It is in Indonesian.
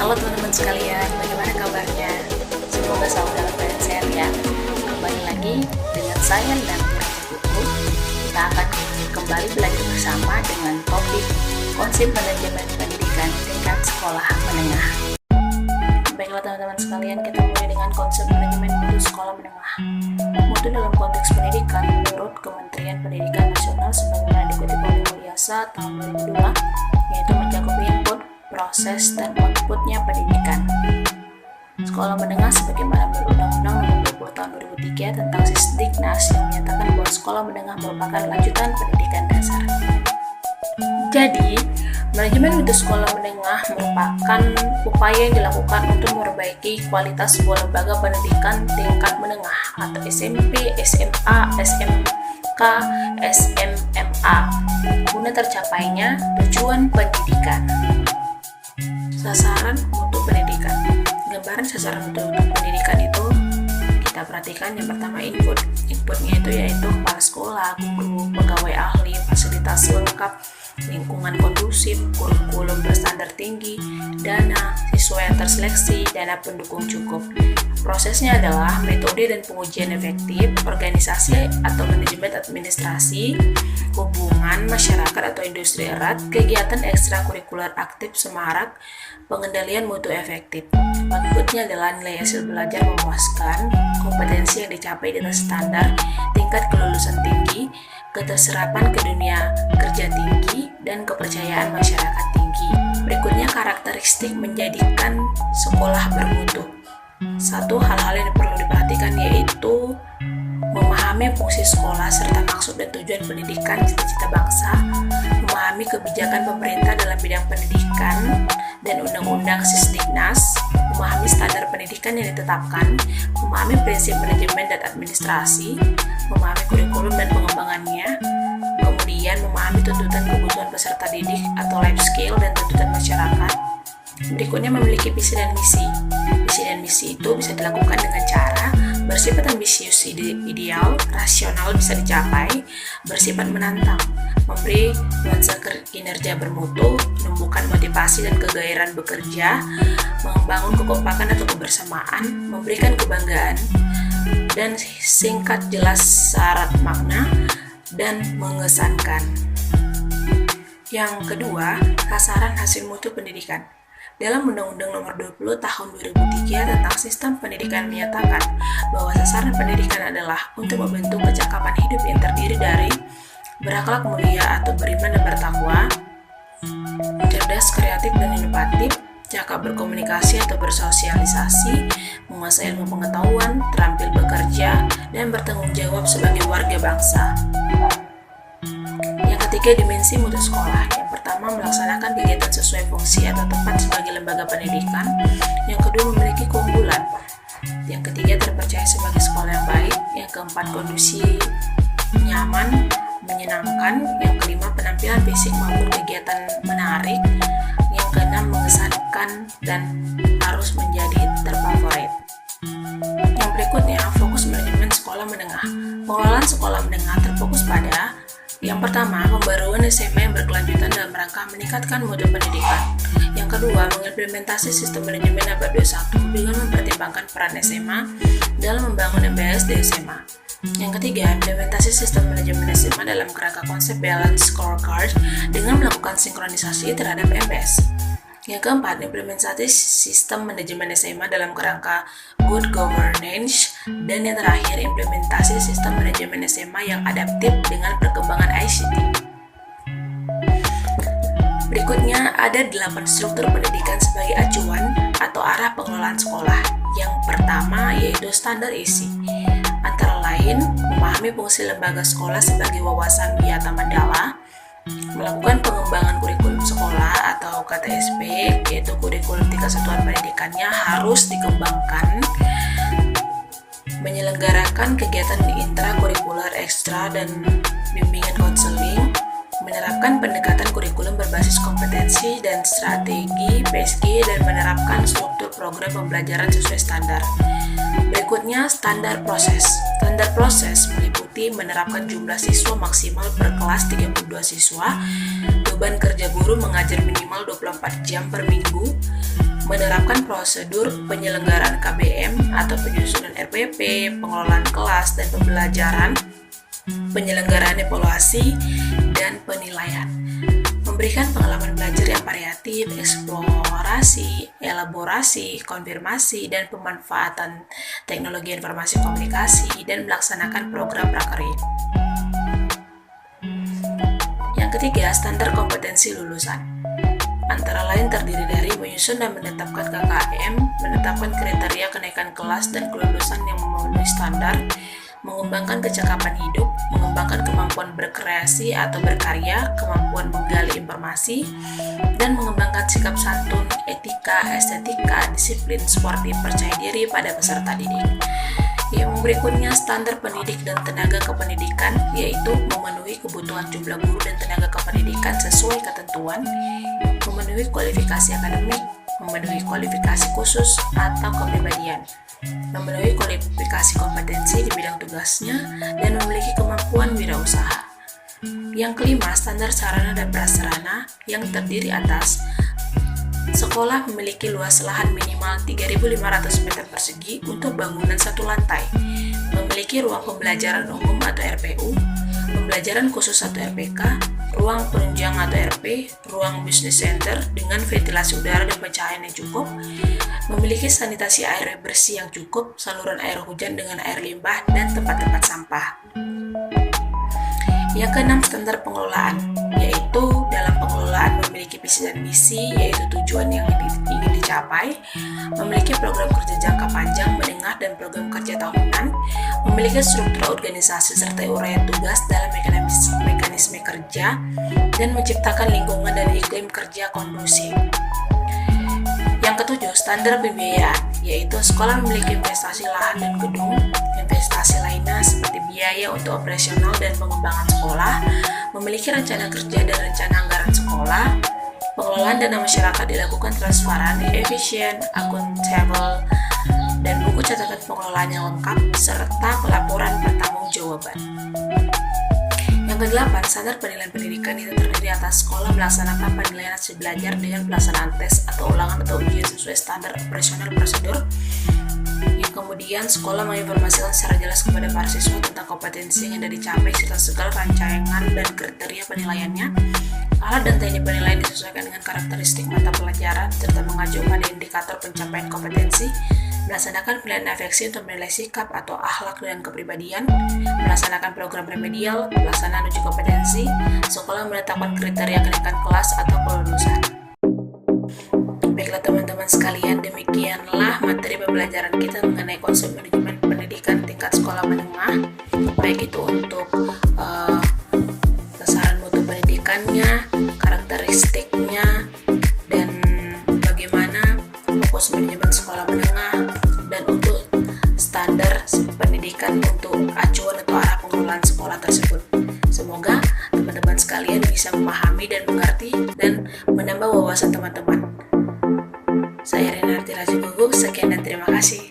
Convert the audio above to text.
Halo teman-teman sekalian, bagaimana kabarnya? Semoga selalu dalam keadaan sehat ya. Kembali lagi dengan saya dan Putu. Kita akan kembali belajar bersama dengan topik konsep manajemen pendidikan tingkat sekolah menengah. Baiklah teman-teman sekalian, kita mulai dengan konsep manajemen mutu sekolah menengah. Mutu dalam konteks pendidikan menurut Kementerian Pendidikan Nasional sebagaimana dikutip oleh Mulyasa tahun 2002, yaitu mencakup input, proses, dan outputnya pendidikan. Sekolah menengah sebagaimana menurut Undang-Undang Nomor 20 Tahun 2003 tentang Sisdiknas yang menyatakan bahwa sekolah menengah merupakan lanjutan pendidikan dasar. Jadi, manajemen mutu sekolah menengah merupakan upaya yang dilakukan untuk memperbaiki kualitas sebuah lembaga pendidikan tingkat menengah atau SMP, SMA, SMK, SMMA guna tercapainya tujuan pendidikan. Sasaran mutu pendidikan. Gambaran sasaran mutu pendidikan itu kita perhatikan yang pertama inputnya itu yaitu kepala sekolah, guru, pegawai ahli, fasilitas lengkap, lingkungan kondusif, kurikulum berstandar tinggi, dana, siswa yang terseleksi, dana pendukung cukup. Prosesnya adalah metode dan pengujian efektif, organisasi atau manajemen administrasi, hubungan masyarakat atau industri erat, kegiatan ekstrakurikuler aktif semarak, pengendalian mutu efektif. Berikutnya adalah nilai hasil belajar memuaskan, kompetensi yang dicapai di atas standar, tingkat kelulusan tinggi, keterserapan ke dunia kerja tinggi, dan kepercayaan masyarakat tinggi. Berikutnya karakteristik menjadikan sekolah bermutu. Satu hal-hal yang perlu diperhatikan yaitu memahami fungsi sekolah serta maksud dan tujuan pendidikan cita-cita bangsa, memahami kebijakan pemerintah dalam bidang pendidikan dan undang-undang Sisdiknas, memahami standar pendidikan yang ditetapkan, memahami prinsip manajemen dan administrasi, memahami kurikulum dan pengembangannya, kemudian memahami tuntutan kebutuhan peserta didik atau life skill dan tuntutan masyarakat. Berikutnya memiliki visi dan misi. Visi dan misi itu bisa dilakukan dengan cara bersifat ambisius ideal, rasional bisa dicapai, bersifat menantang, memberi nuansa kinerja bermutu, menumbuhkan motivasi dan kegairahan bekerja, membangun kekompakan atau kebersamaan, memberikan kebanggaan, dan singkat jelas syarat makna, dan mengesankan. Yang kedua, sasaran hasil mutu pendidikan. Dalam Undang-Undang Nomor 20 Tahun 2003 tentang Sistem Pendidikan menyatakan bahwa sasaran pendidikan adalah untuk membentuk kecakapan hidup yang terdiri dari berakhlak mulia atau beriman dan bertakwa, cerdas, kreatif, dan inovatif, cakap berkomunikasi atau bersosialisasi, menguasai ilmu pengetahuan, terampil bekerja, dan bertanggung jawab sebagai warga bangsa. Yang ketiga, dimensi mutu sekolah. Yang pertama, melaksanakan kegiatan sesuai fungsi atau tempat sebagai lembaga pendidikan. Yang kedua, memiliki keunggulan. Yang ketiga, terpercaya sebagai sekolah yang baik. Yang keempat, kondusif, nyaman, menyenangkan. Yang kelima, penampilan fisik maupun kegiatan menarik. Yang keenam, mengesankan dan harus menjadi terfavorit. Yang berikutnya, fokus manajemen sekolah menengah. Pengelolaan sekolah menengah terfokus pada yang pertama, pembaruan SMA yang berkelanjutan dalam rangka meningkatkan mutu pendidikan. Yang kedua, mengimplementasi sistem manajemen abad 21 dengan mempertimbangkan peran SMA dalam membangun MBS di SMA. Yang ketiga, implementasi sistem manajemen SMA dalam kerangka konsep balance scorecard dengan melakukan sinkronisasi terhadap MBS. Yang keempat, implementasi sistem manajemen SMA dalam kerangka good governance. Dan yang terakhir, implementasi sistem manajemen SMA yang adaptif dengan perkembangan ICT. Berikutnya, ada 8 struktur pendidikan sebagai acuan atau arah pengelolaan sekolah. Yang pertama yaitu standar isi. Antara lain, memahami fungsi lembaga sekolah sebagai wawasan Wiyata Mandala, melakukan pengembangan kurikulum sekolah atau KTSP, yaitu kurikulum tingkat satuan pendidikannya harus dikembangkan, menyelenggarakan kegiatan intrakurikuler ekstra dan bimbingan konseling, menerapkan pendekatan kurikulum berbasis kompetensi dan strategi PSG, dan menerapkan struktur program pembelajaran sesuai standar. Berikutnya, standar proses. Standar proses meliputi menerapkan jumlah siswa maksimal per kelas 32 siswa, beban kerja guru mengajar minimal 24 jam per minggu, menerapkan prosedur penyelenggaraan KBM atau penyusunan RPP, pengelolaan kelas dan pembelajaran, penyelenggaraan evaluasi, dan penilaian. Memberikan pengalaman belajar yang variatif, eksplorasi, elaborasi, konfirmasi, dan pemanfaatan teknologi informasi komunikasi, dan melaksanakan program prakerja. Yang ketiga, standar kompetensi lulusan. Antara lain terdiri dari menyusun dan menetapkan KKM, menetapkan kriteria kenaikan kelas dan kelulusan yang memenuhi standar, mengembangkan kecakapan hidup, mengembangkan kemampuan berkreasi atau berkarya, kemampuan menggali informasi, dan mengembangkan sikap santun, etika, estetika, disiplin, sportif, percaya diri pada peserta didik. Yang berikutnya, standar pendidik dan tenaga kependidikan, yaitu memenuhi kebutuhan jumlah guru dan tenaga kependidikan sesuai ketentuan, memenuhi kualifikasi akademik, memenuhi kualifikasi khusus atau kepribadian, memenuhi kualifikasi kompetensi di bidang tugasnya, dan memiliki kemampuan wirausaha. Yang kelima, standar sarana dan prasarana yang terdiri atas sekolah memiliki luas lahan minimal 3.500 meter persegi untuk bangunan satu lantai, memiliki ruang pembelajaran umum atau RPU, pembelajaran khusus atau RPK, ruang penunjang atau RP, ruang business center dengan ventilasi udara dan pencahayaan yang cukup, memiliki sanitasi air bersih yang cukup, saluran air hujan dengan air limbah, dan tempat-tempat sampah. Yang keenam, standar pengelolaan, yaitu dalam pengelolaan memiliki visi dan misi, yaitu tujuan yang ingin dicapai, memiliki program kerja jangka panjang, menengah, dan program kerja tahunan, memiliki struktur organisasi serta uraian tugas dalam mekanisme kerja, dan menciptakan lingkungan dan iklim kerja kondusif. Yang ketujuh, standar pembiayaan, yaitu sekolah memiliki investasi lahan dan gedung, investasi lainnya seperti biaya untuk operasional dan pengembangan sekolah, memiliki rencana kerja dan rencana anggaran sekolah, pengelolaan dana masyarakat dilakukan transparan, efisien, akuntabel, dan buku catatan pengelolaan yang lengkap, serta pelaporan pertanggungjawaban. Yang kedelapan, standar penilaian pendidikan itu terdiri atas sekolah melaksanakan penilaian hasil belajar dengan pelaksanaan tes atau ulangan atau ujian sesuai standar operasional prosedur. Yang kemudian, sekolah menginformasikan secara jelas kepada para siswa tentang kompetensi yang sudah dicapai serta segala rancangan dan kriteria penilaiannya. Alat dan teknik penilaian disesuaikan dengan karakteristik mata pelajaran serta mengacu pada indikator pencapaian kompetensi. Melaksanakan penilaian afeksi untuk menilai sikap atau akhlak dan kepribadian, melaksanakan program remedial, pelaksanaan uji kompetensi, sekolah menetapkan kriteria kenaikan kelas atau kelulusan. Baiklah teman-teman sekalian, demikianlah materi pembelajaran kita mengenai konsep manajemen pendidikan tingkat sekolah menengah, baik itu untuk sasaran mutu pendidikannya, karakteristiknya, dan bagaimana fokus manajemen sekolah menengah, dan untuk standar pendidikan untuk acuan atau arah pengelolaan sekolah tersebut. Semoga teman-teman sekalian bisa memahami dan mengerti dan menambah wawasan teman-teman. Saya Renarti Raja Guguk, sekian dan terima kasih.